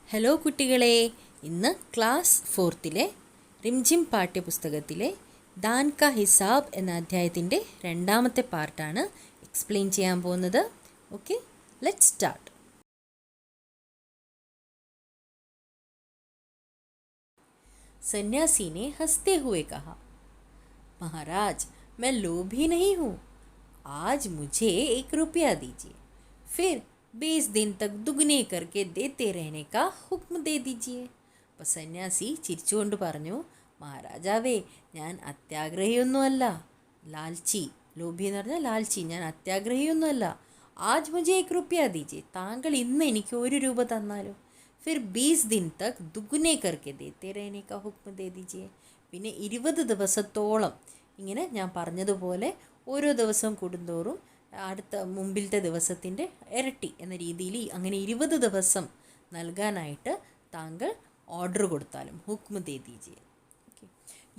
Hello കുട്ടികളെ, ഇന്ന് class 4 Rimjhim പാഠ്യപുസ്തകത്തിലെ than കാ ഹിസാബ് എന്ന അധ്യായത്തിൻ്റെ 2ാമത്തെ പാർട്ടാണ് എക്സ്പ്ലെയിൻ ചെയ്യാൻ പോകുന്നത്. Okay, let's start. सन्यासी ने हंसते हुए कहा, महाराज, मैं लोभी नहीं हूँ. आज मुझे 1 रुपया दीजिए, फिर 20 दिन तक दुगने करके देते रहने का हुक्म दे दीजिए. അപ്പോൾ സന്യാസി ചിരിച്ചുകൊണ്ട് പറഞ്ഞു, മഹാരാജാവേ, ഞാൻ അത്യാഗ്രഹിയൊന്നുമല്ല. ലാൽച്ചി, ലോഭി എന്ന് പറഞ്ഞാൽ ലാൽച്ചി, ഞാൻ അത്യാഗ്രഹിയൊന്നുമല്ല. ആജ് മുझे 1 रुपया दीजिए, താങ്കൾ ഇന്ന് എനിക്ക് 1 രൂപ തന്നാലോ. फिर 20 दिन तक दुगने करके देते रहने का हुक्म दे दीजिए. പിന്നെ 20 ദിവസത്തോളം ഇങ്ങനെ ഞാൻ പറഞ്ഞതുപോലെ ഓരോ ദിവസം കൂടുന്തോറും അടുത്ത മുമ്പിലത്തെ ദിവസത്തിൻ്റെ ഇരട്ടി എന്ന രീതിയിൽ അങ്ങനെ 20 ദിവസം നൽകാനായിട്ട് താങ്കൾ ഓർഡർ കൊടുത്താലും ഹുക്മ ദേ ദീജിയെ.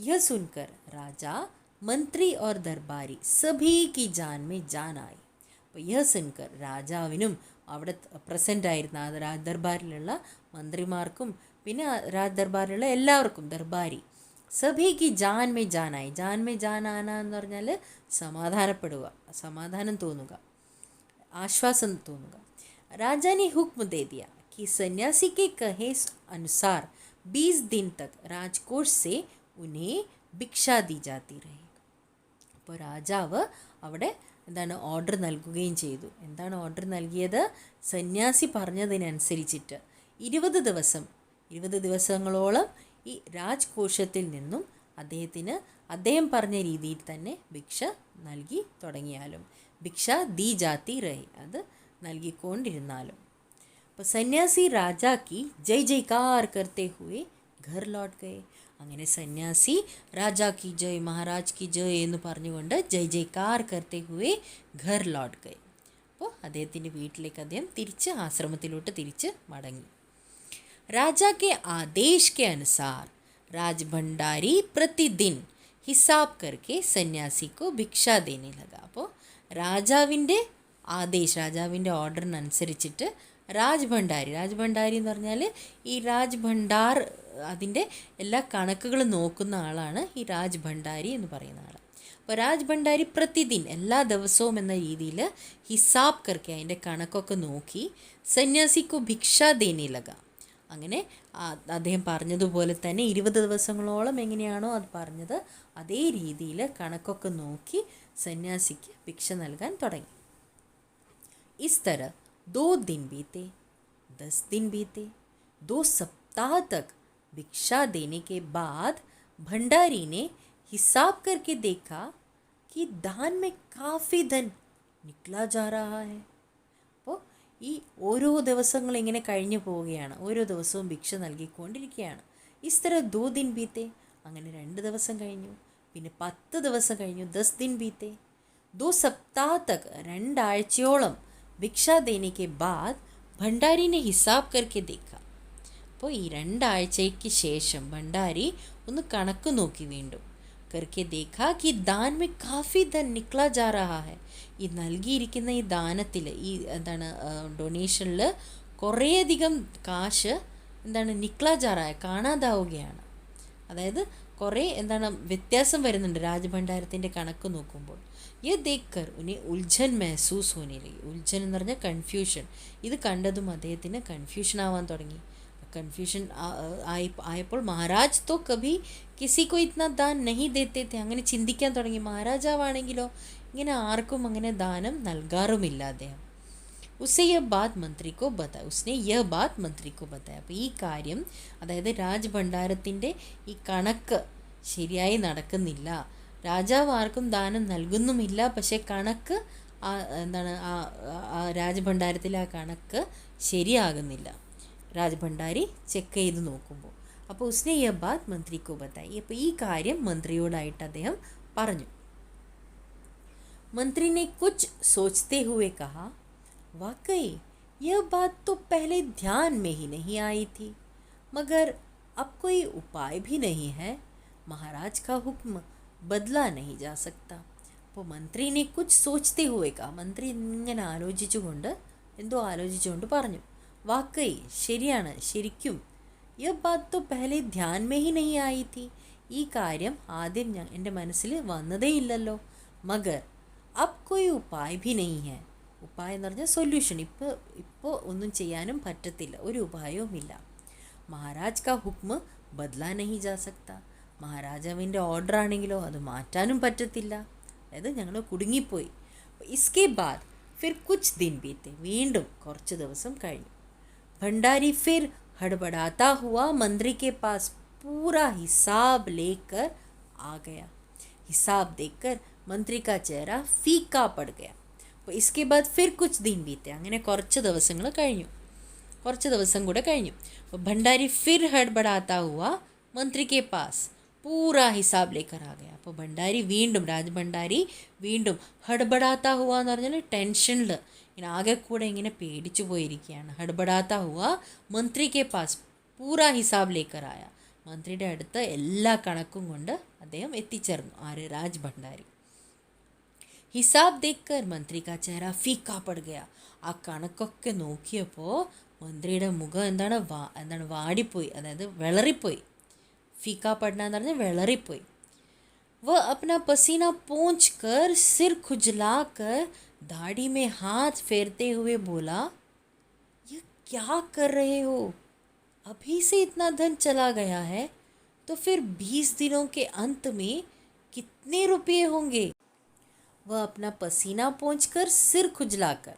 യഹ് സുൻകർ രാജാ, മന്ത്രി और ദർബാരി സഭീ की जान में जान आई. അപ്പോൾ യഹ് സുൻകർ, രാജാവിനും അവിടെ പ്രസൻ്റ് ആയിരുന്ന രാജ് ദർബാറിലുള്ള മന്ത്രിമാർക്കും പിന്നെ രാജ് ദർബാറിലുള്ള എല്ലാവർക്കും, ദർബാരി സഭി കി ജാൻ മേ ജാനായി. ജാൻ മേ ജാൻ ആന എന്ന് പറഞ്ഞാൽ സമാധാനപ്പെടുക, സമാധാനം തോന്നുക, ആശ്വാസം തോന്നുക. രാജാ ने हुक्म दे दिया कि सन्यासी के कहे अनुसार 20 दिन तक राजकोष से उन्हें ഭിക്ഷാ दी जाती रहे. അപ്പോൾ രാജാവ് അവിടെ എന്താണ് ഓർഡർ നൽകുകയും ചെയ്തു. എന്താണ് ഓർഡർ നൽകിയത്? സന്യാസി പറഞ്ഞതിനനുസരിച്ചിട്ട് 20 ദിവസങ്ങളോളം ഈ രാജ്കോശത്തിൽ നിന്നും അദ്ദേഹം പറഞ്ഞ രീതിയിൽ തന്നെ ഭിക്ഷ നൽകി തുടങ്ങിയാലും, ഭിക്ഷ ദീ ജാത്തി രഹി, അത് നൽകിക്കൊണ്ടിരുന്നാലും. അപ്പോൾ സന്യാസി രാജാക്ക് ജയ് ജയ്കാർ കർത്തെ ഹുവേ ഘർ ലോട്ട് ഗയേ. അങ്ങനെ സന്യാസി രാജാ കി ജയ്, മഹാരാജ് കി ജയ് എന്ന് പറഞ്ഞുകൊണ്ട് ജയ് ജയ്കാർ കർത്തെ ഹുവേ ഘർ ലോട്ട് ഗയേ. അപ്പോൾ അദ്ദേഹത്തിൻ്റെ വീട്ടിലേക്ക് അദ്ദേഹം തിരിച്ച് ആശ്രമത്തിലോട്ട് തിരിച്ച് മടങ്ങി. राजा के आदेश के अनुसार राजभंडारी प्रतिदिन हिसाब करके सन्यासी को ഭിക്ഷാ देने लगा. അപ്പോൾ രാജാവിൻ്റെ ഓർഡറിനനുസരിച്ചിട്ട് രാജ്ഭണ്ഡാരി എന്ന് പറഞ്ഞാൽ ഈ രാജ്ഭണ്ഡാർ, അതിൻ്റെ എല്ലാ കണക്കുകളും നോക്കുന്ന ആളാണ് ഈ രാജ്ഭണ്ഡാരി എന്ന് പറയുന്ന ആൾ. അപ്പോൾ രാജ്ഭണ്ഡാരി പ്രതിദിൻ, എല്ലാ ദിവസവും എന്ന രീതിയിൽ ഹിസാബ് കർക്കെ, അതിൻ്റെ കണക്കൊക്കെ നോക്കി സന്യാസിക്കു ഭിക്ഷാ ദേനെ ലഗ. അങ്ങനെ അദ്ദേഹം പറഞ്ഞതുപോലെ തന്നെ 20 ദിവസങ്ങളോളം എങ്ങനെയാണോ അത് പറഞ്ഞത് അതേ രീതിയിൽ കണക്കൊക്കെ നോക്കി സന്യാസിക്ക് ഭിക്ഷ നൽകാൻ തുടങ്ങി. ഇസ് തരഹ് 2 दिन बीते, 10 दिन बीते, 2 सप्ताह तक भिक्षा देने के बाद भंडारी ने हिसाब करके देखा कि दान में काफ़ी धन निकला जा रहा है. അപ്പോൾ ഈ ഓരോ ദിവസങ്ങൾ ഇങ്ങനെ കഴിഞ്ഞു പോവുകയാണ്, ഓരോ ദിവസവും ഭിക്ഷ നൽകിക്കൊണ്ടിരിക്കുകയാണ്. ഇസ് തരഹ് 2 दिन बीते, അങ്ങനെ 2 ദിവസം കഴിഞ്ഞു, പിന്നെ 10 ദിവസം കഴിഞ്ഞു, 10 दिन बीते, 2 सप्ताह तक 2 ആഴ്ചയോളം ഭിക്ഷാ ദേനെ കെ ബാദ് ഭണ്ഡാരി നെ ഹിസാബ് കർക്കെ ദേഖ. അപ്പോൾ ഈ 2 ആഴ്ചയ്ക്ക് ശേഷം ഭണ്ഡാരി ഒന്ന് കണക്ക് നോക്കി വീണ്ടും. കർക്കെ ദേഖ കി ദാൻ മേ കാഫി ധൻ നിക്ലാ ജാ രഹാ ഹൈ. ഈ നൽകിയിരിക്കുന്ന ഈ ദാനത്തിൽ, ഈ എന്താണ് ഡൊണേഷനിൽ കുറേയധികം കാശ് എന്താണ് നിക്ലാ ജാ രഹാ ഹൈ, കാണാതാവുകയാണ്. അതായത് കുറേ എന്താണ് വ്യത്യാസം വരുന്നുണ്ട് രാജഭണ്ഡാരത്തിൻ്റെ കണക്ക് നോക്കുമ്പോൾ. യേ ദേക്കർ ഉന്നെ ഉൽझन മെഹസൂസ് ഹോനെ ലഗി. ഉൽझन എന്ന് പറഞ്ഞാൽ കൺഫ്യൂഷൻ. ഇത് കണ്ടതും അദ്ദേഹത്തിന് കൺഫ്യൂഷൻ ആവാൻ തുടങ്ങി. കൺഫ്യൂഷൻ ആയപ്പോൾ മഹാരാജ് തോ കഭി കിസി കോ ഇത്നാ ദാൻ നഹി ദേത്തെ തെ. അങ്ങനെ ചിന്തിക്കാൻ തുടങ്ങി, മഹാരാജാവാണെങ്കിലോ ഇങ്ങനെ ആർക്കും അങ്ങനെ ദാനം നൽകാറുമില്ല അദ്ദേഹം. ഉസ്സെ യഹ് ബാത് മന്ത്രി കോ ബതായ. അപ്പോൾ ഈ കാര്യം, അതായത് രാജ്ഭണ്ഡാരത്തിൻ്റെ ഈ കണക്ക് ശരിയായി നടക്കുന്നില്ല, രാജാവ് ആർക്കും ദാനം നൽകുന്നുമില്ല, പക്ഷേ കണക്ക് എന്താണ് രാജ്ഭണ്ഡാരത്തിലെ ആ കണക്ക് ശരിയാകുന്നില്ല. രാജ്ഭണ്ഡാരി ചെക്ക് ചെയ്ത് നോക്കുമ്പോൾ അപ്പോൾ ഉസ്നെ യഹ് ബാത് മന്ത്രി കോ ബതായി. അപ്പോൾ ഈ കാര്യം മന്ത്രിയോടായിട്ട് അദ്ദേഹം പറഞ്ഞു. मंत्री ने कुछ सोचते हुए कहा, वाकई यह बात तो पहले ध्यान में ही नहीं आई थी, मगर अब कोई उपाय भी नहीं है. महाराज का हुक्म बदला नहीं जा सकता. അപ്പോൾ മന്ത്രിനെ കുച്ച് സോച്ചത്തെ ഹുവേക്കാ, മന്ത്രി ഇങ്ങനെ ആലോചിച്ചുകൊണ്ട് എന്തോ ആലോചിച്ചുകൊണ്ട് പറഞ്ഞു, വാക്കൈ ശരിയാണ്, ശരിക്കും. യഹ് ബാത് തോ പെഹലെ ധ്യാൻ മേ ഹി നഹി ആയി തി, ഈ കാര്യം ആദ്യം എൻ്റെ മനസ്സിൽ വന്നതേ ഇല്ലല്ലോ. മഗർ അബ് കോയി ഉപായ് ഭി നഹി ഹൈ, ഉപായം എന്ന് പറഞ്ഞാൽ സൊല്യൂഷൻ, ഇപ്പോൾ ഒന്നും ചെയ്യാനും പറ്റത്തില്ല, ഒരു ഉപായവുമില്ല. മഹാരാജ് കാ ഹുക്മ ബദലാ നഹി ജാ സക്ത, മഹാരാജാവിൻ്റെ ഓർഡർ ആണെങ്കിലോ അത് മാറ്റാനും പറ്റത്തില്ല, അതായത് ഞങ്ങൾ കുടുങ്ങിപ്പോയി. ഇസ്കെ ബാദ് ഫിർ കുച്ച് ദിൻ ബീത്തെ, വീണ്ടും കുറച്ച് ദിവസം കഴിഞ്ഞു. ഭണ്ഡാരി ഫിർ हड़बड़ाता हुआ मंत्री के पास पूरा हिसाब लेकर आ गया. हिसाब देखकर मंत्री का चेहरा फीका पड़ गया. അപ്പോൾ इसके बाद फिर कुछ दिन बीते, അങ്ങനെ കുറച്ച് ദിവസങ്ങൾ കഴിഞ്ഞു, കുറച്ച് ദിവസം കൂടെ കഴിഞ്ഞു. അപ്പോൾ ഭണ്ഡാരി ഫിർ ഹഡ്ബടാത്ത ഹുവ മന്ത്രി കെ പാസ് പൂരാ ഹിസാബ് ലേക്കർ ആ ഗയ. അപ്പോൾ ഭണ്ഡാരി വീണ്ടും, രാജഭണ്ഡാരി വീണ്ടും ഹഡ്ബടാത്ത ഹുവ എന്ന് പറഞ്ഞാൽ ടെൻഷനിൽ ഇങ്ങനെ ആകെ കൂടെ ഇങ്ങനെ പേടിച്ചു പോയിരിക്കുകയാണ്. ഹഡ്ബടാത്ത ഹുവ മന്ത്രി കെ പാസ് പൂരാ ഹിസാബ് ലേക്കർ ആയ, മന്ത്രിയുടെ അടുത്ത് എല്ലാ കണക്കും കൊണ്ട് അദ്ദേഹം എത്തിച്ചേർന്നു. ആര്? രാജ് ഭണ്ഡാരി. ഹിസാബ് ദേക്കർ മന്ത്രി കാ ചേര ഫീക്കാ പട് ഗയ, ആ കണക്കൊക്കെ നോക്കിയപ്പോൾ മന്ത്രിയുടെ മുഖം എന്താണ് വാടിപ്പോയി, അതായത് വിളറിപ്പോയി. ഫീക്കാ പടന എന്ന് പറഞ്ഞാൽ വിളറിപ്പോയി. വ അപ്നാ പസീന പോंछ कर सिर खुजला कर दाढ़ी में हाथ फेरते हुए बोला, ये क्या कर रहे हो? अभी से इतना धन चला गया है तो फिर 20 दिनों के अंत में कितने रुपये होंगे? वह अपना पसीना पोंछकर सिर खुजलाकर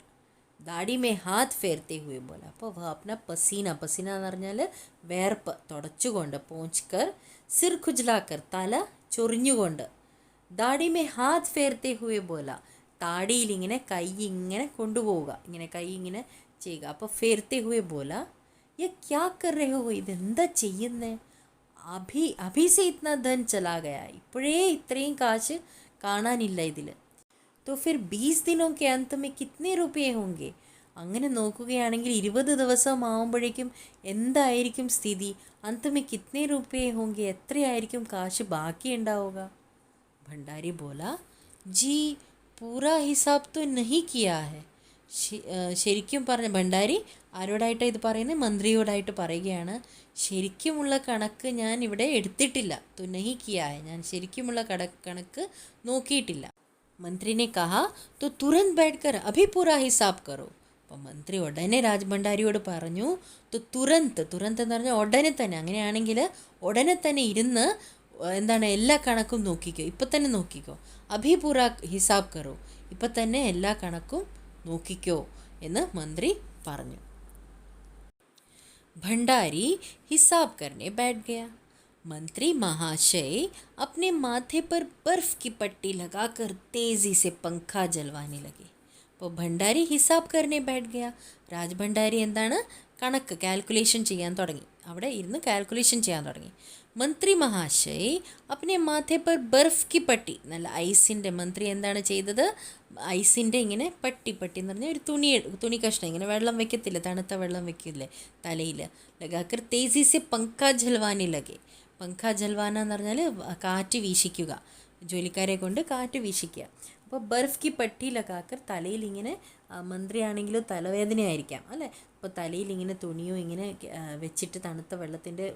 दाढ़ी में हाथ फेरते हुए बोला. അപ്പോൾ വ അപ്ന പസീന എന്ന് പറഞ്ഞാൽ വേർപ്പ് തുടച്ചുകൊണ്ട്, പോഞ്ച് സിർ ഖുജ്ലാക്കർ തല ചൊറിഞ്ഞുകൊണ്ട്, ദാടി മേ ഹാത്ത് ഫേർത്തെ ഹുവേ ബോല താടിയിൽ ഇങ്ങനെ കൈ ഇങ്ങനെ കൊണ്ടുപോവുക, ഇങ്ങനെ കൈ ഇങ്ങനെ ചെയ്യുക. അപ്പോൾ ഫേർത്തെ ഹുവേ ബോല, യ ക്യാ കർ രഹേ ഹോ, ഇതെന്താ ചെയ്യുന്നേ? അഭി സേ ഇത്നാ ധൻ ചലാ ഗയാ, ഇപ്പോഴേ ഇത്രയും കാശ് കാണാനില്ല ഇതിൽ. तो फिर 20 दिनों के अंत में कितने रुपये होंगे? അങ്ങനെ നോക്കുകയാണെങ്കിൽ 20 ദിവസം ആവുമ്പോഴേക്കും എന്തായിരിക്കും സ്ഥിതി? അന്തമേ കിത്നെ റുപ്പയെ ഹോങ്കെ, എത്രയായിരിക്കും കാശ് ബാക്കി ഉണ്ടാവുക? ഭണ്ഡാരി ബോല, ജി പൂരാ ഹിസാബ് തോ നഹി കിയാ ഹൈ. ശരിക്കും പറഞ്ഞ ഭണ്ഡാരി ആരോടായിട്ട് ഇത് പറയുന്നത്? മന്ത്രിയോടായിട്ട് പറയുകയാണ്. ശരിക്കുമുള്ള കണക്ക് ഞാൻ ഇവിടെ എടുത്തിട്ടില്ല. തോ നഹി കിയാ ഹൈ, ഞാൻ ശരിക്കുമുള്ള കണക്ക് നോക്കിയിട്ടില്ല. मंत्री ने कहा तो तुरंत बैठकर अभी पूरा हिसाब करो. അപ്പോൾ മന്ത്രി ഉടനെ രാജഭണ്ഡാരിയോട് പറഞ്ഞു, തുരന്ത് എന്ന് പറഞ്ഞാൽ ഉടനെ തന്നെ, അങ്ങനെയാണെങ്കിൽ ഉടനെ തന്നെ ഇരുന്ന് എല്ലാ കണക്കും നോക്കിക്കോ, ഇപ്പം തന്നെ നോക്കിക്കോ. അഭി പൂര ഹിസാബ് കറോ, ഇപ്പം തന്നെ എല്ലാ കണക്കും നോക്കിക്കോ എന്ന് മന്ത്രി പറഞ്ഞു. ഭണ്ഡാരി ഹിസാബ് കർനെ बैठ गया. मंत्री महाशय अपने माथे पर बर्फ़ की पट्टी लगाकर तेज़ी से पंखा जलवाने लगे. അപ്പോൾ ഭണ്ഡാരി ഹിസാബ് കർനെ बैठ गया. രാജഭണ്ഡാരി എന്താണ് കണക്ക് കാൽക്കുലേഷൻ ചെയ്യാൻ തുടങ്ങി, അവിടെ ഇരുന്ന് കാൽക്കുലേഷൻ ചെയ്യാൻ തുടങ്ങി. മന്ത്രി മഹാശയ് അപ്നെ മാഥെ പർ ബർഫ് കി പട്ടി, നല്ല ഐസിൻ്റെ, മന്ത്രി എന്താണ് ചെയ്തത്? ഐസിൻ്റെ ഇങ്ങനെ പട്ടി എന്ന് പറഞ്ഞാൽ ഒരു തുണി കഷ്ണം, ഇങ്ങനെ വെള്ളം വെക്കത്തില്ല, തണുത്ത വെള്ളം വെക്കില്ലേ തലയിൽ, ലഗാക്കർ തേസി സെ പങ്കാ ജൽവാനെ ലഗെ. പങ്ക ജൽവാന എന്ന് പറഞ്ഞാൽ കാറ്റ് വീശിക്കുക, ജോലിക്കാരെ കൊണ്ട് കാറ്റ് വീശിക്കുക. അപ്പോൾ ബർഫ് കി പട്ടി ലഗാക്കർ, തലയിൽ ഇങ്ങനെ, മന്ത്രിയാണെങ്കിലും തലവേദനയായിരിക്കാം അല്ലേ, അപ്പോൾ തലയിൽ ഇങ്ങനെ തുണിയോ ഇങ്ങനെ വെച്ചിട്ട്, തണുത്ത വെള്ളത്തിൻ്റെ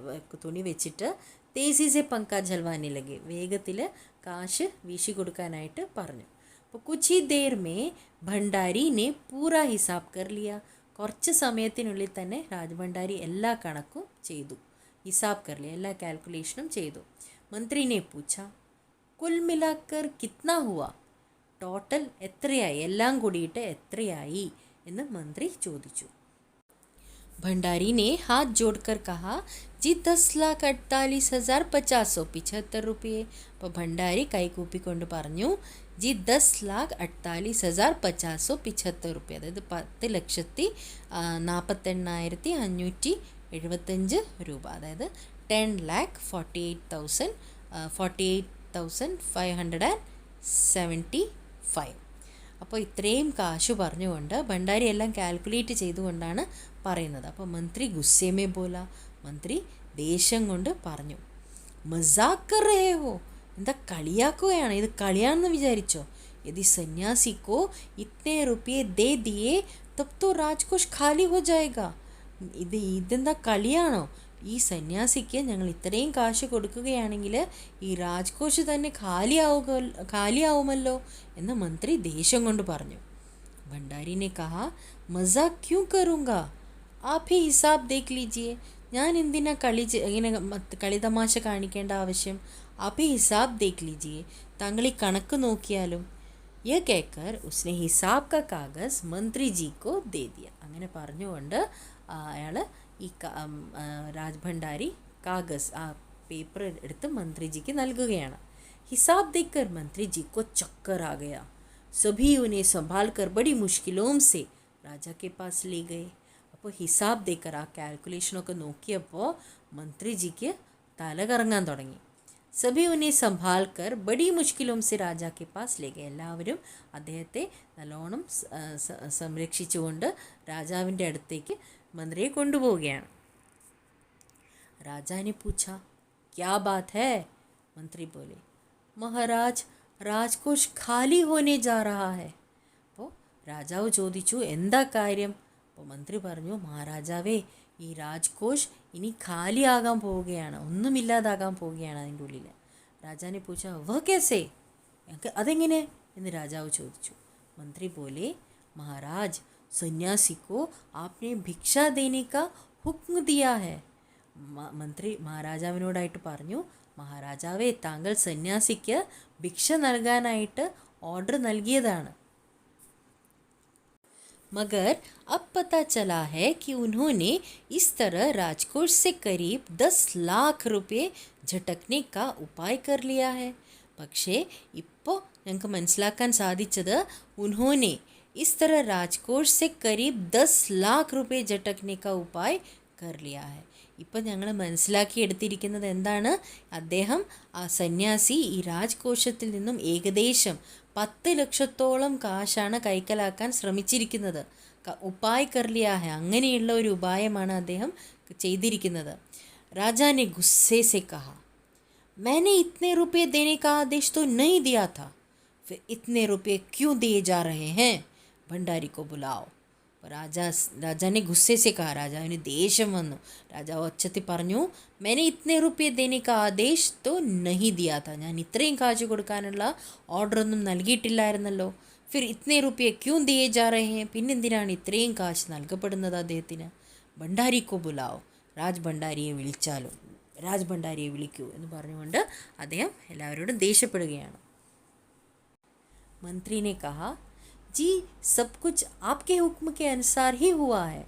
തുണി വെച്ചിട്ട് തേസി സെ പങ്ക ജൽവാനെ ലഗെ, വേഗത്തിൽ കാശ് വീശി കൊടുക്കാനായിട്ട് പറഞ്ഞു. അപ്പോൾ കുച്ച് ഹി ദേർ മേ ഭണ്ഡാരി നെ പൂരാ ഹിസാബ് കർ ലിയ. കുറച്ച് സമയത്തിനുള്ളിൽ തന്നെ രാജഭണ്ഡാരി എല്ലാ കണക്കും ചെയ്തു, हिसाब कर लिया, എല്ലാ കാൽക്കുലേഷനും ചെയ്തു. मंत्री ने पूछा कुल मिलाकर कितना हुआ? ടോട്ടൽ എത്രയായി, എല്ലാം കൂടിയിട്ട് എത്രയായി എന്ന് മന്ത്രി ചോദിച്ചു. भंडारी ने हाथ जोड़कर कहा, जी 10,48,50 रुपये. അപ്പോൾ ഭണ്ഡാരി കൈകൂപ്പിക്കൊണ്ട് പറഞ്ഞു, ജി 10,48,50 रुपये, അതായത് 10,48,575 രൂപ, അതായത് 10,48,575. അപ്പോൾ ഇത്രയും കാശ് പറഞ്ഞുകൊണ്ട് ഭണ്ഡാരി എല്ലാം കാൽക്കുലേറ്റ് ചെയ്തുകൊണ്ടാണ് പറയുന്നത്. അപ്പോൾ മന്ത്രി ഗുസ്സേമേ ബോല, മന്ത്രി ദേഷ്യം കൊണ്ട് പറഞ്ഞു, മസാക്ക് കർ രഹേ ഹോ, എന്താ കളിയാക്കുകയാണ്, ഇത് കളിയാണെന്ന് വിചാരിച്ചോ? യദി സന്യാസി കോ ഇത്തനെ റുപ്പിയെ ദേ ദിയേ തബ് തോ രാജ്കോഷ് ഖാലി ഹോ ജായേഗാ. ഇതെന്താ കളിയാണോ? ഈ സന്യാസിക്ക് ഞങ്ങൾ ഇത്രയും കാശ് കൊടുക്കുകയാണെങ്കിൽ ഈ രാജ്കോഷ് തന്നെ ഖാലിയാവുമല്ലോ എന്ന് മന്ത്രി ദേഷ്യം കൊണ്ട് പറഞ്ഞു. ഭണ്ഡാരിനെ കഹാ, മസാക്ക് ക്യൂ കरूंगा, ആപ്പ് ഹി ഹിസാബ് ദേഖ് ലീജിയെ. ഞാൻ എന്തിനാ ഇങ്ങനെ കളിതമാശ കാണിക്കേണ്ട ആവശ്യം? ആപ്പ് ഹി ഹിസാബ് ദേഖ് ലീജിയെ, താങ്കൾ ഈ കണക്ക് നോക്കിയാലും. യഹ് കേക്കർ ഉസ്നെ ഹിസാബ് കാ കാഗസ് മന്ത്രി ജി കോ ദേ ദിയ. അങ്ങനെ പറഞ്ഞുകൊണ്ട് അയാൾ ഈ രാജ് ഭണ്ഡാരി കാഗസ്, ആ പേപ്പർ എടുത്ത് മന്ത്രിജിക്ക് നൽകുകയാണ്. ഹിസാബ് ദേക്കർ മന്ത്രി ജി കോ ചക്കർ ആ ഗയാ. സഭി ഉനെ സംഭാൽ കർ ബഡി മുഷ്കിലോം സെ രാജാ കെ പാസ് ലേ ഗയേ. അപ്പോൾ ഹിസാബ് ദേക്കർ, ആ കാൽക്കുലേഷനൊക്കെ നോക്കിയപ്പോൾ മന്ത്രിജിക്ക് തല കറങ്ങാൻ തുടങ്ങി. സഭി ഉന്നെ സംഭാൽ കർ ബഡി മുഷ്കിലോം സെ രാജാ കെ പാസ് ലേ ഗയേ. എല്ലാവരും അദ്ദേഹത്തെ നല്ലോണം സംരക്ഷിച്ചുകൊണ്ട് രാജാവിൻ്റെ അടുത്തേക്ക് മന്ത്രിയെ കൊണ്ടുപോവുകയാണ്. രാജാനെ പൂച്ച, ക്യാ ബാത് ഹൈ? മന്ത്രി ബോലെ, മഹാരാജ് രാജ്കോഷ് ഖാലി ഹോനെ ജാ രഹാ ഹൈ. അപ്പോൾ രാജാവ് ചോദിച്ചു, എന്താ കാര്യം? അപ്പോൾ മന്ത്രി പറഞ്ഞു, മഹാരാജാവേ, ഈ രാജ്കോഷ് ഇനി ഖാലിയാകാൻ പോവുകയാണ്, ഒന്നുമില്ലാതാകാൻ പോവുകയാണ് അതിൻ്റെ ഉള്ളിൽ. രാജാനെ പൂച്ച, വ കേസേ, അതെങ്ങനെ എന്ന് രാജാവ് ചോദിച്ചു. മന്ത്രി പോലെ, മഹാരാജ് സന്യാസി को आपने ഭിക്ഷ देने का हुक्म दिया है. മന്ത്രി മഹാരാജാവിനോടായിട്ട് പറഞ്ഞു, മഹാരാജാവേ, താങ്കൾ സന്യാസിക്ക് ഭിക്ഷ നൽകാനായിട്ട് ഓർഡർ നൽകിയതാണ്. मगर अब पता चला है कि उन्होंने इस तरह राजकोष से करीब 10 लाख रुपये झटकने का उपाय कर लिया है. പക്ഷേ ഇപ്പോൾ ഞങ്ങൾക്ക് മനസ്സിലാക്കാൻ സാധിച്ചത്, ഉൻഹോനെ इस तरह राजकोष से करीब 10 लाख रुपये झटकने का उपाय कर लिया है. ഇപ്പം ഞങ്ങൾ മനസ്സിലാക്കിയെടുത്തിരിക്കുന്നത് എന്താണ്? അദ്ദേഹം, ആ സന്യാസി, ഈ രാജ്കോഷത്തിൽ നിന്നും ഏകദേശം 10 ലക്ഷത്തോളം കാശാണ് കൈക്കലാക്കാൻ ശ്രമിച്ചിരിക്കുന്നത്. ഉപായ് കർ ലിയാ ഹെ, അങ്ങനെയുള്ള ഒരു ഉപായമാണ് അദ്ദേഹം ചെയ്തിരിക്കുന്നത്. രാജാനെ ഗുസ്സേ സെ കഹാ, मैंने इतने रुपये देने का आदेश तो नहीं दिया था, फिर इतने रुपये क्यों दिए जा रहे हैं? भंडारी को बुलाओ. രാജാനെ ഗുസ്സേ കാ, രാജാവിന് ദേഷ്യം വന്നു. രാജാവ് ഒച്ചത്തിൽ പറഞ്ഞു, मैंने इतने रुपये देने का आदेश तो नहीं दिया था, ഞാൻ ഇത്രയും കാശ് കൊടുക്കാനുള്ള ഓർഡറൊന്നും നൽകിയിട്ടില്ലായിരുന്നല്ലോ. फिर इतने रुपये क्यों दिए जा रहे हैं, പിന്നെന്തിനാണ് ഇത്രയും കാശ് നൽകപ്പെടുന്നത് അദ്ദേഹത്തിന്? ഭണ്ഡാരി കോ ബുലാओ, രാജ് ഭണ്ഡാരിയെ വിളിക്കൂ എന്ന് പറഞ്ഞുകൊണ്ട് അദ്ദേഹം എല്ലാവരോടും ദേഷ്യപ്പെടുകയാണ്. മന്ത്രിനെ കഹാ, जी सब कुछ आपके हुक्म के अनुसार ही हुआ है,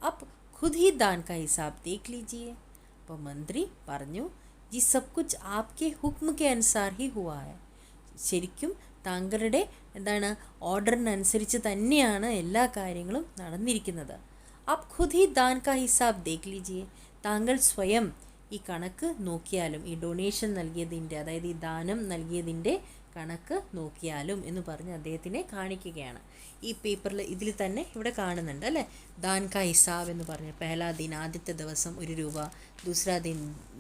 आप खुद ही दान का हिसाब देख लीजिए. അപ്പോൾ മന്ത്രി പറഞ്ഞു, G sub Cooch Aapke ഹുക്മ K അനുസാർ he ഹുവാ high, ശരിക്കും താങ്കളുടെ ഓർഡറിനനുസരിച്ച് തന്നെയാണ് എല്ലാ കാര്യങ്ങളും നടന്നിരിക്കുന്നത്. ആപ് ഖുദ് ഹി ദാൻ കാ ഹിസാബ് ദേഖ് ലീജിയെ, താങ്കൾ സ്വയം ഈ കണക്ക് നോക്കിയാലും, ഈ ഡൊണേഷൻ നൽകിയതിൻ്റെ, അതായത് ഈ ദാനം നൽകിയതിൻ്റെ കണക്ക് നോക്കിയാലും എന്ന് പറഞ്ഞ് അദ്ദേഹത്തിനെ കാണിക്കുകയാണ്. ഈ പേപ്പറിൽ ഇതിൽ തന്നെ ഇവിടെ കാണുന്നുണ്ട് അല്ലേ, ദാൻ കാ ഹിസാബ് എന്ന് പറഞ്ഞ്, പെഹലാ ദിൻ, ആദ്യത്തെ ദിവസം 1 രൂപ, ദൂസരാ ദിൻ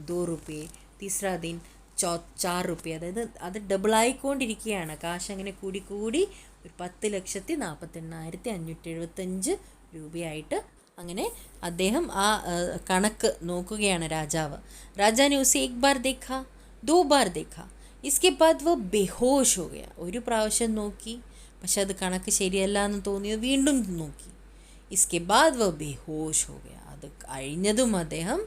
2 റുപ്യ, തീസറാ ദിൻ 4 റുപ്യ. അതായത് അത് ഡബിളായിക്കൊണ്ടിരിക്കുകയാണ്, കാശ് അങ്ങനെ കൂടി 10,48,575 രൂപയായിട്ട് അങ്ങനെ അദ്ദേഹം ആ കണക്ക് നോക്കുകയാണ് രാജാവ്. രാജാനെ ഉസെ एक बार देखा, 2 बार देखा, इसके बाद वो बेहोश हो गया. ഒരു പ്രാവശ്യം നോക്കി, പക്ഷെ അത് കണക്ക് ശരിയല്ല എന്ന് തോന്നിയത് വീണ്ടും നോക്കി. इसके बाद वो बेहोश हो गया, അത് കഴിഞ്ഞതും അദ്ദേഹം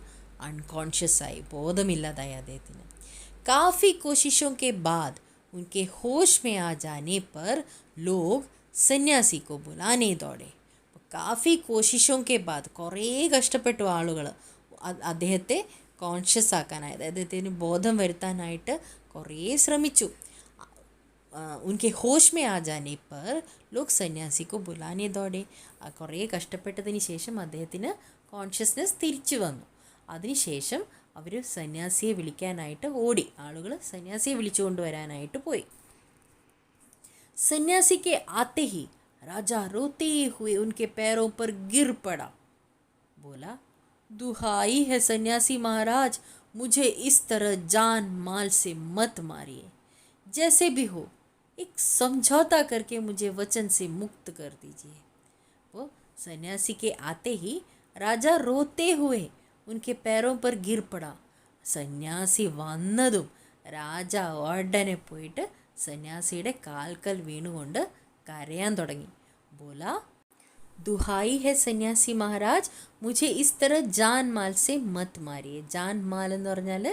അൺകോൺഷ്യസ് ആയി, ബോധമില്ലാതായി അദ്ദേഹത്തിന്. काफ़ी कोशिशों के बाद उनके होश में आ जाने पर लोग സന്യാസി को बुलाने दौड़े. കാഫി കോശിഷോം കെ ബാദ്, കുറേ കഷ്ടപ്പെട്ടു ആളുകൾ അദ്ദേഹത്തെ കോൺഷ്യസ് ആക്കാനായി, അതായത് അദ്ദേഹത്തിന് ബോധം വരുത്താനായിട്ട് കുറേ ശ്രമിച്ചു. ഉൻകെ ഹോഷ് മേ ആ ജാനെ പർ ലോക് സന്യാസിക്കോ ബുലാനെ ദോടെ, കുറേ കഷ്ടപ്പെട്ടതിന് ശേഷം അദ്ദേഹത്തിന് കോൺഷ്യസ്നെസ് തിരിച്ചു വന്നു. അതിനുശേഷം അവർ സന്യാസിയെ വിളിക്കാനായിട്ട് ഓടി, ആളുകൾ സന്യാസിയെ വിളിച്ചു കൊണ്ടുവരാനായിട്ട് പോയി. സന്യാസിക്ക് ആത്തെ ഹി राजा रोते हुए उनके पैरों पर गिर पड़ा, बोला, दुहाई है सन्यासी महाराज, मुझे इस तरह जान माल से मत मारिए, जैसे भी हो एक समझौता करके मुझे वचन से मुक्त कर दीजिए। वो सन्यासी के आते ही राजा रोते हुए उनके पैरों पर गिर पड़ा. സന്യാസി വന്നതും രാജ ഉടനെ പോയിട്ട് സന്യാസിയുടെ കാൽക്കൽ വീണുകൊണ്ട് കരയാൻ തുടങ്ങി. ബോല, ദുഹായി ഹെ സന്യാസി മഹാരാജ്, മുझे इस तरह जान माल से मत मारिए. ജാൻ മാൽ എന്ന് പറഞ്ഞാൽ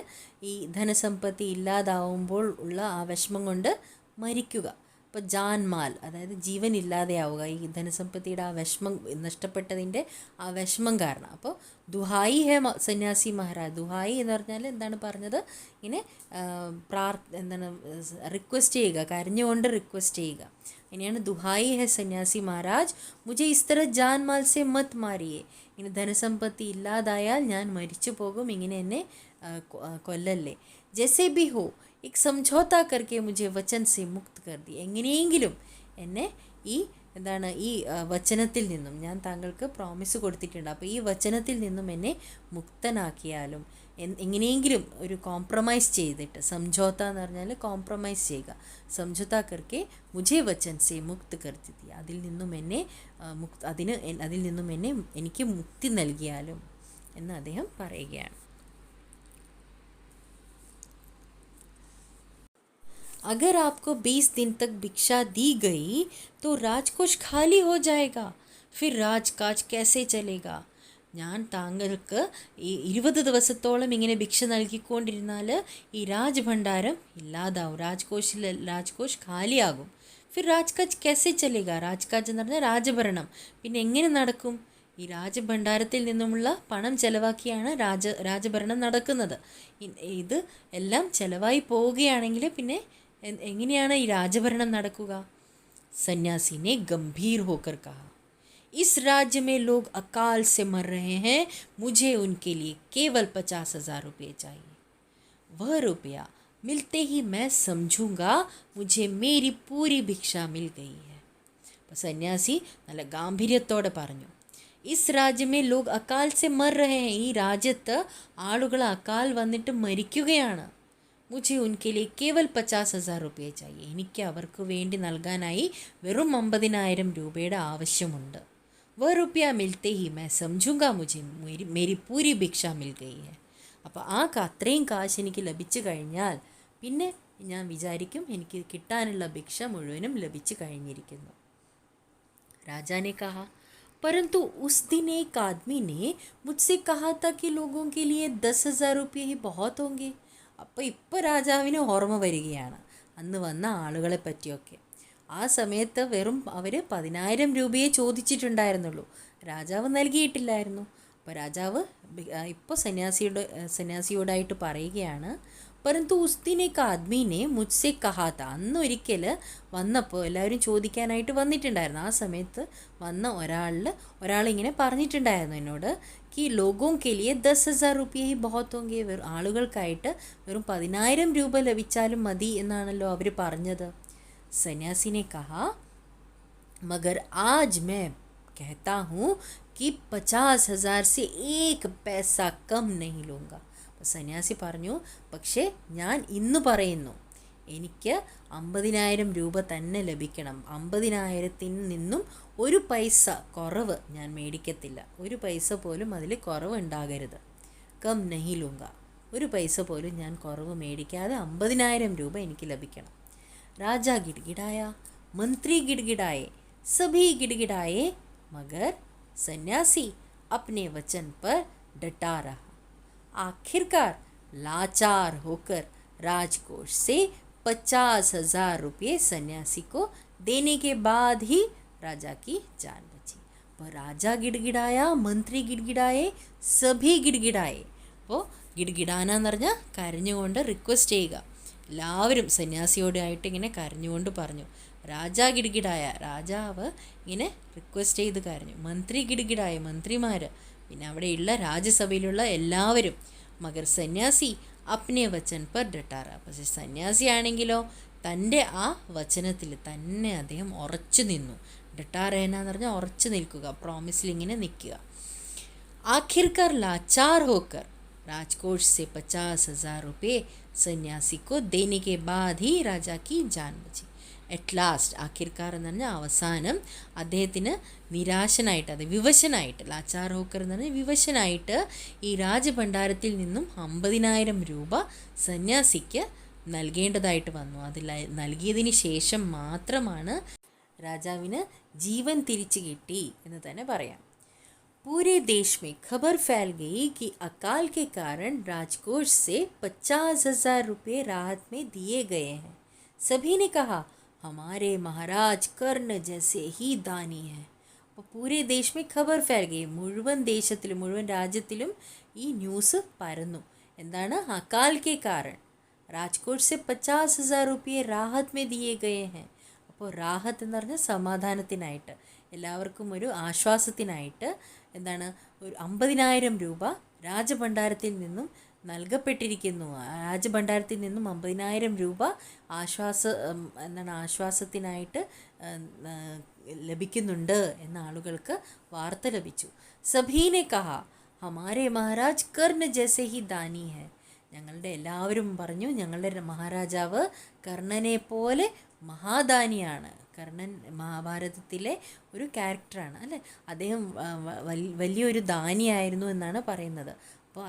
ഈ ധനസമ്പത്തി ഇല്ലാതാവുമ്പോൾ ഉള്ള ആ വിഷമം കൊണ്ട് മരിക്കുക. അപ്പോൾ ജാൻ മാൽ അതായത് ജീവൻ ഇല്ലാതെയാവുക, ഈ ധനസമ്പത്തിയുടെ ആ വിഷമം നഷ്ടപ്പെട്ടതിൻ്റെ ആ വിഷമം കാരണം. അപ്പോൾ ദുഹായി ഹെ സന്യാസി മഹാരാജ്, ദുഹായി എന്ന് പറഞ്ഞാൽ എന്താണ് പറഞ്ഞത്, ഇങ്ങനെ എന്താണ് റിക്വസ്റ്റ് ചെയ്യുക, കരഞ്ഞുകൊണ്ട് റിക്വസ്റ്റ് ചെയ്യുക. ഇനിയാണ് ദുഹായി ഹെ സന്യാസി മഹാരാജ്, മുझे इस तरह जान माल से मत मारिए. ഇങ്ങനെ ധനസമ്പത്തി ഇല്ലാതായാൽ ഞാൻ മരിച്ചു പോകും, ഇങ്ങനെ എന്നെ കൊല്ലല്ലേ. ജैसे भी हो एक समझौता करके मुझे वचन से मुक्त कर दी. എങ്ങനെയെങ്കിലും എന്നെ ഈ എന്താണ് ഈ വചനത്തിൽ നിന്നും, ഞാൻ താങ്കൾക്ക് പ്രോമിസ് കൊടുത്തിട്ടുണ്ട്, അപ്പോൾ ഈ വചനത്തിൽ നിന്നും എന്നെ മുക്തനാക്കിയാലും, എങ്ങനെയെങ്കിലും ഒരു കോംപ്രമൈസ് ചെയ്തിട്ട്, സംജോത്ത എന്ന് പറഞ്ഞാൽ കോംപ്രമൈസ് ചെയ്യുക, സംജോത്ത കർക്കെ മുझे വചൻ സേ മുക്ത് കർ ദി, അതിൽ നിന്നും എന്നെ അതിൽ നിന്നും എനിക്ക് മുക്തി നൽകിയാലും എന്ന് അദ്ദേഹം പറയുകയാണ്. अगर आपको 20 दिन तक भिक्षा दी गई तो राजकोष खाली हो जाएगा, फिर राजकाज कैसे चलेगा. ഞാൻ താങ്കൾക്ക് ഈ 20 ദിവസത്തോളം ഇങ്ങനെ ഭിക്ഷ നൽകിക്കൊണ്ടിരുന്നാൽ ഈ രാജ്ഭണ്ഡാരം ഇല്ലാതാവും, രാജ്കോഷ് ഖാലിയാകും. ഫിർ രാജ്കാജ് कैसे चलेगा, രാജ്കാജ് എന്ന് പറഞ്ഞാൽ രാജഭരണം, പിന്നെ എങ്ങനെ നടക്കും. ഈ രാജഭണ്ഡാരത്തിൽ നിന്നുമുള്ള പണം ചെലവാക്കിയാണ് രാജഭരണം നടക്കുന്നത്. ഇത് എല്ലാം ചെലവായി പോവുകയാണെങ്കിൽ പിന്നെ എങ്ങനെയാണ് ഈ രാജഭരണം നടക്കുക. സന്യാസി ने गंभीर होकर कहा, इस राज्य में लोग अकाल से मर रहे हैं, मुझे उनके लिए केवल 50,000 रुपये चाहिए. वह रुपया मिलते ही मैं समझूंगा मुझे मेरी पूरी भिक्षा मिल गई है. അപ്പോൾ സന്യാസി നല്ല ഗാംഭീര്യത്തോടെ പറഞ്ഞു, ഇസ് രാജ്യമേ ലോഗ് അകാൽ സെ മർ രഹേ ഹെ, ഈ രാജ്യത്ത് ആളുകൾ അകാൽ വന്നിട്ട് മരിക്കുകയാണ്. മുझे उनके लिए केवल 50,000 रुपये चाहिए, എനിക്ക് അവർക്ക് വേണ്ടി നൽകാനായി വെറും 50,000 രൂപയുടെ ആവശ്യമുണ്ട്. വ റുപ്യ മിൽത്തെ ഹി मैं समझूंगा मुझे मेरी पूरी ഭിക്ഷ मिल गई है. അപ്പോൾ ആ അത്രയും കാശ് എനിക്ക് ലഭിച്ചു കഴിഞ്ഞാൽ പിന്നെ ഞാൻ വിചാരിക്കും എനിക്ക് കിട്ടാനുള്ള ഭിക്ഷ മുഴുവനും ലഭിച്ചു കഴിഞ്ഞിരിക്കുന്നു. राजा ने कहा, परंतु उस दिन एक आदमी ने मुझसे कहा था कि लोगों के लिए 10,000 रुपये ही बहुत होंगे. അപ്പോൾ ഇപ്പോൾ രാജാവിന് ഓർമ്മ വരികയാണ് അന്ന് വന്ന ആളുകളെ പറ്റിയൊക്കെ. ആ സമയത്ത് വെറും അവർ 10,000 രൂപയെ ചോദിച്ചിട്ടുണ്ടായിരുന്നുള്ളൂ, രാജാവ് നൽകിയിട്ടില്ലായിരുന്നു. അപ്പോൾ രാജാവ് ഇപ്പോൾ സന്യാസിയോടായിട്ട് പറയുകയാണ്, परंतु उस दिन एक आदमी ने मुझसे कहा था, അന്നൊരിക്കൽ വന്നപ്പോൾ എല്ലാവരും ചോദിക്കാനായിട്ട് വന്നിട്ടുണ്ടായിരുന്നു. ആ സമയത്ത് വന്ന ഒരാളിങ്ങനെ പറഞ്ഞിട്ടുണ്ടായിരുന്നു എന്നോട്, कि लोगों के लिए 10,000 रुपये ही बहुत होंगे, ആളുകൾക്കായിട്ട് വെറും 10,000 രൂപ ലഭിച്ചാലും മതി എന്നാണല്ലോ അവർ പറഞ്ഞത്. സന്യാസി ने कहा, मगर आज मैं कहता हूँ कि 50,000 से एक पैसा कम नहीं लूँगा. സന്യാസി പറഞ്ഞു, പക്ഷേ ഞാൻ ഇന്ന് പറയുന്നു എനിക്ക് 50,000 രൂപ തന്നെ ലഭിക്കണം, 50,000 നിന്നും ഒരു പൈസ കുറവ് ഞാൻ മേടിക്കത്തില്ല, ഒരു പൈസ പോലും അതിൽ കുറവ് ഉണ്ടാകരുത്. കം നഹി ലൂങ്ക, ഒരു പൈസ പോലും ഞാൻ കുറവ് മേടിക്കാതെ 50,000 രൂപ എനിക്ക് ലഭിക്കണം. രാജാ ഗിഡ്ഗിഡായ, മന്ത്രി ഗിഡ്ഗിഡായെ, സഭി ഗിഡ്ഗിഡായെ, മഗർ സന്യാസി अपने वचन पर डटा रहा. आखिरकार लाचार होकर राजकोष से 50,000 रुपये सन्यासी को देने के बाद ही राजा की जान बची. അപ്പോൾ രാജാ ഗിഡ്ഗിഡായ, മന്ത്രി ഗിഡ്ഗിഡായെ, സഭി ഗിഡ്ഗിഡായെ. അപ്പോൾ ഗിഡ്ഗിഡാന എന്ന് പറഞ്ഞാൽ കരഞ്ഞുകൊണ്ട് റിക്വസ്റ്റ് ചെയ്യുക. എല്ലാവരും സന്യാസിയോടായിട്ട് ഇങ്ങനെ കരഞ്ഞുകൊണ്ട് പറഞ്ഞു. രാജാ ഗിഡ്ഗിഡായ, രാജാവ് ഇങ്ങനെ റിക്വസ്റ്റ് ചെയ്ത് കരഞ്ഞു. മന്ത്രി ഗിഡ്ഗിഡായ, മന്ത്രിമാർ, പിന്നെ അവിടെയുള്ള രാജ്യസഭയിലുള്ള എല്ലാവരും. മഗർ സന്യാസി അപ്നെ വചൻ പർ ഡട്ടാറ, പക്ഷേ സന്യാസി ആണെങ്കിലോ തൻ്റെ ആ വചനത്തിൽ തന്നെ അദ്ദേഹം ഉറച്ചു നിന്നു. ഡട്ടാറേന എന്ന് പറഞ്ഞാൽ ഉറച്ചു നിൽക്കുക, പ്രോമിസിൽ ഇങ്ങനെ നിൽക്കുക. ആഖിർക്കാർ ലാച്ചാർ ഹോക്കർ राजकोष से 50,000 रुपये സന്യാസി को देने के बाद ही राजा की जान बची. അറ്റ് ലാസ്റ്റ്, ആഖിർക്കാർ എന്ന് പറഞ്ഞാൽ അവസാനം, അദ്ദേഹത്തിന് നിരാശനായിട്ട്, അത് വിവശനായിട്ട്, ലാച്ചാർ ഹോക്കർ എന്ന് പറഞ്ഞാൽ വിവശനായിട്ട് ഈ രാജഭണ്ഡാരത്തിൽ നിന്നും 50,000 രൂപ സന്യാസിക്ക് നൽകേണ്ടതായിട്ട് വന്നു. അതിൽ നൽകിയതിന് ശേഷം മാത്രമാണ് രാജാവിന് ജീവൻ തിരിച്ചു കിട്ടി എന്ന് തന്നെ പറയാം. पूरे देश में खबर फैल गई कि अकाल के कारण राजकोष से 50,000 रुपये राहत में दिए गए हैं. सभी ने कहा हमारे महाराज कर्ण जैसे ही दानी है. അപ്പോൾ പൂരെ ദേശ് മേ ഖബർ ഫാൽ ഗയി, മുഴുവൻ ദേശത്തിലും മുഴുവൻ രാജ്യത്തിലും ഈ ന്യൂസ് പരന്നു. എന്താണ്? അകാൽ കെ കാരൺ രാജ്കോട്ട് സെ 50,000 रुपये രാഹത് മേ ദിയേ ഗയേ ഹെ. അപ്പോൾ രാഹത്ത് എന്ന് പറഞ്ഞാൽ സമാധാനത്തിനായിട്ട്, എല്ലാവർക്കും ഒരു ആശ്വാസത്തിനായിട്ട് എന്താണ്, ഒരു 50,000 രൂപ രാജഭണ്ഡാരത്തിൽ നിന്നും നൽകപ്പെട്ടിരിക്കുന്നു. രാജഭണ്ഡാരത്തിൽ നിന്നും 50,000 രൂപ ആശ്വാസത്തിനായിട്ട് ലഭിക്കുന്നുണ്ട് എന്ന ആളുകൾക്ക് വാർത്ത ലഭിച്ചു. സഭീനെ കഹ ഹമാരെ മഹാരാജ് കർണ ജൈസെ ഹി ദാനി ഹെ. ഞങ്ങളുടെ എല്ലാവരും പറഞ്ഞു, ഞങ്ങളുടെ മഹാരാജാവ് കർണനെ പോലെ മഹാദാനിയാണ്. കർണൻ മഹാഭാരതത്തിലെ ഒരു ക്യാരക്ടറാണ് അല്ലേ. അദ്ദേഹം വലിയൊരു ദാനിയായിരുന്നു എന്നാണ് പറയുന്നത്. അപ്പോൾ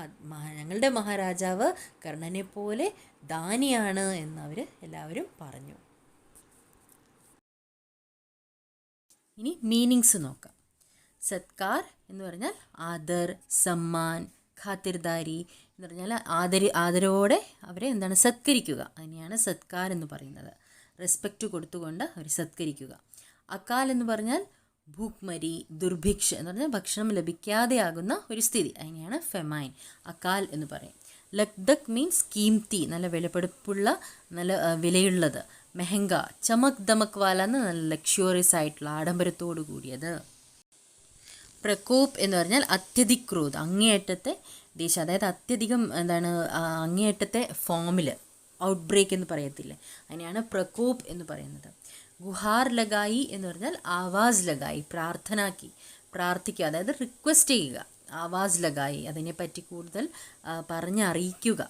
ഞങ്ങളുടെ മഹാരാജാവ് കർണനെ പോലെ ദാനിയാണ് എന്നവർ എല്ലാവരും പറഞ്ഞു. ഇനി മീനിങ്സ് നോക്കാം. സത്കാർ എന്ന് പറഞ്ഞാൽ ആദർ, സമ്മാൻ, ഖാതിർദാരി എന്ന് പറഞ്ഞാൽ ആദരവോടെ അവരെ എന്താണ് സത്കരിക്കുക, അതിനെയാണ് സത്കാർ എന്ന് പറയുന്നത്. റെസ്പെക്റ്റ് കൊടുത്തുകൊണ്ട് അവർ സത്കരിക്കുക. അകാൽ എന്ന് പറഞ്ഞാൽ ഭൂക്മരി, ദുർഭിക്ഷ എന്ന് പറഞ്ഞാൽ ഭക്ഷണം ലഭിക്കാതെയാകുന്ന ഒരു സ്ഥിതി, അതിനെയാണ് ഫെമൈൻ, അകാൽ എന്ന് പറയും. ലക്ദക് മീൻസ് കീംതി, നല്ല വിലപിടിപ്പുള്ള, നല്ല വിലയുള്ളത്. മെഹങ്ക, ചമക് ദമക് വാല എന്ന് നല്ല ലക്ഷ്യൂറിയസ് ആയിട്ടുള്ള, ആഡംബരത്തോടു കൂടിയത്. പ്രകോപ് എന്ന് പറഞ്ഞാൽ അത്യധിക് ക്രോധ്, അങ്ങേയറ്റത്തെ ദേഷ്യം, അതായത് അത്യധികം എന്താണ് അങ്ങേയറ്റത്തെ ഫോമിൽ, ഔട്ട് ബ്രേക്ക് എന്ന് പറയത്തില്ലേ, അതിനെയാണ് പ്രകോപ് എന്ന് പറയുന്നത്. ഗുഹാർ ലഗായി എന്ന് പറഞ്ഞാൽ ആവാസ് ലഗായി, പ്രാർത്ഥിക്കുക, അതായത് റിക്വസ്റ്റ് ചെയ്യുക. ആവാസ് ലഗായി, അതിനെപ്പറ്റി കൂടുതൽ പറഞ്ഞറിയിക്കുക.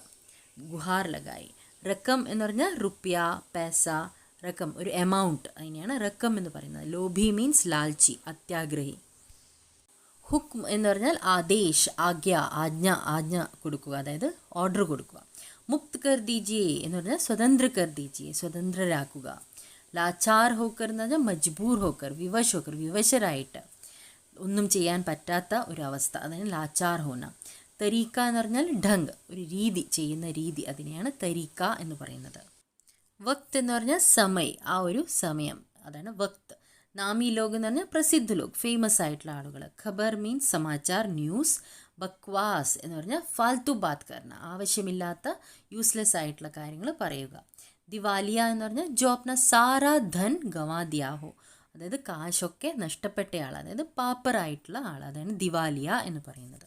ഗുഹാർ ലഗായി. റക്കം എന്ന് പറഞ്ഞാൽ റുപ്യ, പൈസ, റക്കം ഒരു എമൗണ്ട്, അതിനെയാണ് റക്കം എന്ന് പറയുന്നത്. ലോഭി മീൻസ് ലാൽച്ചി, അത്യാഗ്രഹി. ഹുക്ം എന്ന് പറഞ്ഞാൽ ആദേശ്, ആജ്ഞ കൊടുക്കുക, അതായത് ഓർഡർ കൊടുക്കുക. മുക്ത് കർ ദീജിയെ എന്ന് പറഞ്ഞാൽ സ്വതന്ത്ര കർ ദീജിയെ, സ്വതന്ത്രരാക്കുക. ലാച്ചാർ ഹോക്കർ എന്ന് പറഞ്ഞാൽ മജ്ബൂർ ഹോക്കർ, വിവശരായിട്ട്, ഒന്നും ചെയ്യാൻ പറ്റാത്ത ഒരവസ്ഥ, അതിന് ലാച്ചാർ ഹോന. തരീക്ക എന്ന് പറഞ്ഞാൽ ഢങ്, ഒരു രീതി, ചെയ്യുന്ന രീതി, അതിനെയാണ് തരീക്ക എന്ന് പറയുന്നത്. വക്ത് എന്ന് പറഞ്ഞാൽ സമയ്, ആ ഒരു സമയം, അതാണ് വക്ത്. നാമി ലോഗ് എന്ന് പറഞ്ഞാൽ പ്രസിദ്ധ ലോഗ്, ഫേമസ് ആയിട്ടുള്ള ആളുകൾ. ഖബർ മീൻസ് സമാചാർ, ന്യൂസ്. ബക്വാസ് എന്ന് പറഞ്ഞാൽ ഫാൽത്തു ബാത് കർണ, ആവശ്യമില്ലാത്ത യൂസ്ലെസ് ആയിട്ടുള്ള കാര്യങ്ങൾ പറയുക. ദിവാലിയ എന്ന് പറഞ്ഞാൽ ജോ അപ്ന സാരാ ധൻ ഗവാ ദിയാ ഹോ, അതായത് കാശൊക്കെ നഷ്ടപ്പെട്ട ആൾ, അതായത് പാപ്പറായിട്ടുള്ള ആൾ, അതാണ് ദിവാലിയ എന്ന് പറയുന്നത്.